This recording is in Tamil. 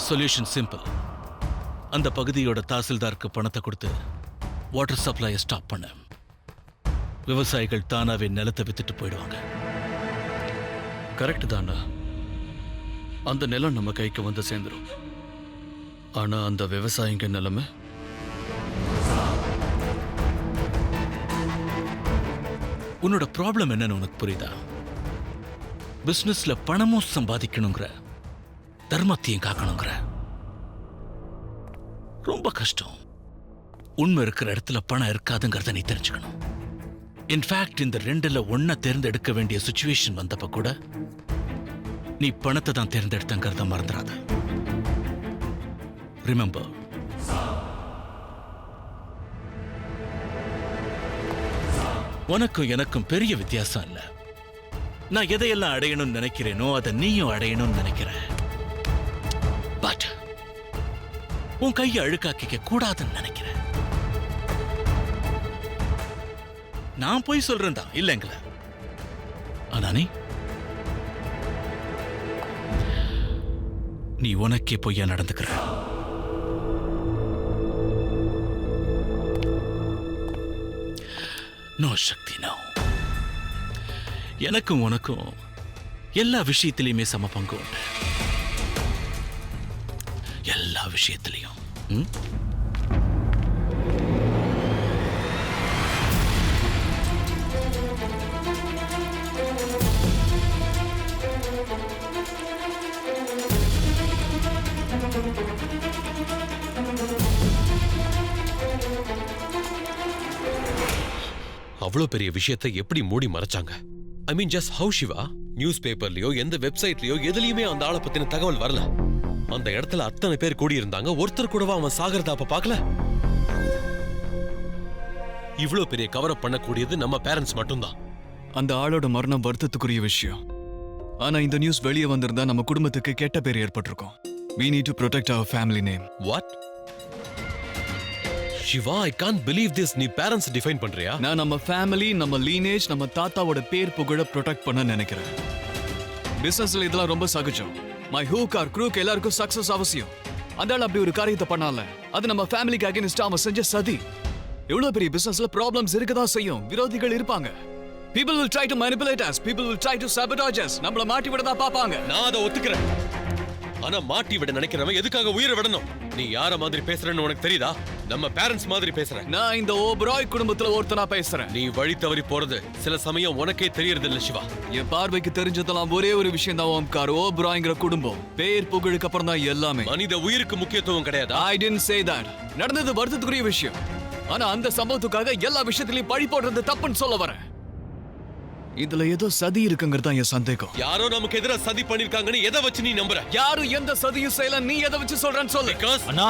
Solution simple. அந்த பகுதியோட தாசில்தாருக்கு பணத்தை கொடுத்து வாட்டர் சப்ளையை ஸ்டாப் பண்ண. விவசாயிகள் தானாவே நிலத்தை வித்துட்டு போயிடுவாங்க. கரெக்ட் தானா? அந்த நிலம் நம்ம கைக்கு வந்து சேர்ந்துடும். ஆனா அந்த விவசாயிங்க நிலைமை உன்னோட ப்ராப்ளம் என்னன்னு உனக்கு புரியுதா? பிசினஸ்ல பணமும் சம்பாதிக்கணுங்கிற, தர்மத்தையும் காக்கணுங்கிற. ரொம்ப கஷ்டம். உண்மை இருக்கிற இடத்துல பணம் இருக்காதுங்கிறத நீ தெரிஞ்சுக்கணும். இன்ஃபேக்ட் இந்த ரெண்டுல ஒன்ன தேர்ந்தெடுக்க வேண்டிய சிச்சுவேஷன் வந்தப்ப கூட நீ பணத்தை தான் தேர்ந்தெடுத்தங்கிறத மறந்துடாத. ரிமெம்பர். உனக்கும் எனக்கும் பெரிய வித்தியாசம் இல்ல. நான் எதையெல்லாம் அடையணும்னு நினைக்கிறேனோ அதை நீயும் அடையணும்னு நினைக்கிற. பட் உன் கையை அழுக்காக்கிக்க கூடாதுன்னு நினைக்கிற. நான் போய் சொல்றேன் தான் இல்லைங்கள. ஆனா நீ உனக்கே பொய்யா நடந்துக்கிற. நோ சக்தி, நோ. எனக்கும் உனக்கும் எல்லா விஷயத்திலையுமே சம பங்கு உண்டு. எல்லா விஷயத்திலையும். அவ்வளவு பெரிய விஷயத்தை எப்படி மூடி மறைச்சாங்க? I mean just how Siva? News பேப்பர்லயோ எந்த வெப்சைட்லயோ எதுலயுமே அந்த ஆளை பத்தின தகவல் வரல. அந்த இடத்துல அத்தனை பேர் கூடி இருந்தாங்க, ஒருத்தர் கூடவா அவன் சாகரத அப்ப பார்க்கல? இவ்வளவு பெரிய கவர் அப் பண்ணக்கூடியது நம்ம பேரண்ட்ஸ் மட்டும்தான். அந்த ஆளோட மரணம் வருத்தத்துக்குரிய விஷயம். ஆனா இந்த நியூஸ் வெளியே வந்திருந்தா நம்ம குடும்பத்துக்கு கெட்ட பேர் ஏற்பட்டிருக்கும். We need to protect our family name. What? Shiva, I can't believe this. நீ பேரண்ட்ஸ் டிஃபைன் பண்றியா? நான் நம்ம ஃபேமிலி, நம்ம லீனேஜ், நம்ம தாத்தாவோட பேர் புகழ ப்ரொடெக்ட் பண்ண நினைக்கிறேன். பிசினஸ்ல இதெல்லாம் ரொம்ப சகஜம். மை ஹூக் ஆர் க்ரூக் எல்லாருக்கும் சக்சஸ் அவசியம். அந்தால அப்படி ஒரு காரியத்தை பண்ணால அது நம்ம ஃபேமிலிக்கு அகைன்ஸ்டா அவன் செஞ்ச சதி. எவ்வளவு பெரிய பிசினஸ்ல ப்ராப்ளம்ஸ் இருக்கதான் செய்யும். விரோதிகள் இருப்பாங்க. People will try to manipulate us. People will try to sabotage us. நம்மள மாட்டி விட தான் பாப்பாங்க. நான் அதை ஒத்துக்கிறேன். ஆனா மாட்டி விட நினைக்கிறவன் எதுக்காக உயிரை விடணும்? நீ யார மாதிரி பேசுறன்னு உனக்கு தெரியுதா? நம்ம பேரண்ட்ஸ் மாதிரி பேசுற. நான் இந்த ஓபராய் குடும்பத்துல ஒருத்தனா பேசுறேன். நீ வழி தவறி போறது சில சமயம் உனக்கே தெரியறது இல்ல சிவா. என் பார்வைக்கு தெரிஞ்சதெல்லாம் ஒரே ஒரு விஷயம் தான் ஓம்கார். ஓபராய்ங்கிற குடும்பம் பேர் புகழுக்கு அப்புறம் தான் எல்லாமே. மனித உயிருக்கு முக்கியத்துவம் கிடையாது. I didn't say that. நடந்தது வருத்தத்துக்குரிய விஷயம். ஆனா அந்த சம்பவத்துக்காக எல்லா விஷயத்திலையும் பழி போடுறது தப்புன்னு சொல்ல வரேன். இதுல ஏதோ சதி இருக்குங்கிறதா என் சந்தேகம். யாரோ நமக்கு எதிராக சதி பண்ணிருக்காங்கன்னு எதை வச்சு நீ நம்புற? யாரும் எந்த சதியும் செய்யல, நீ எதை வச்சு சொல்றன்னு சொல்லு. அண்ணா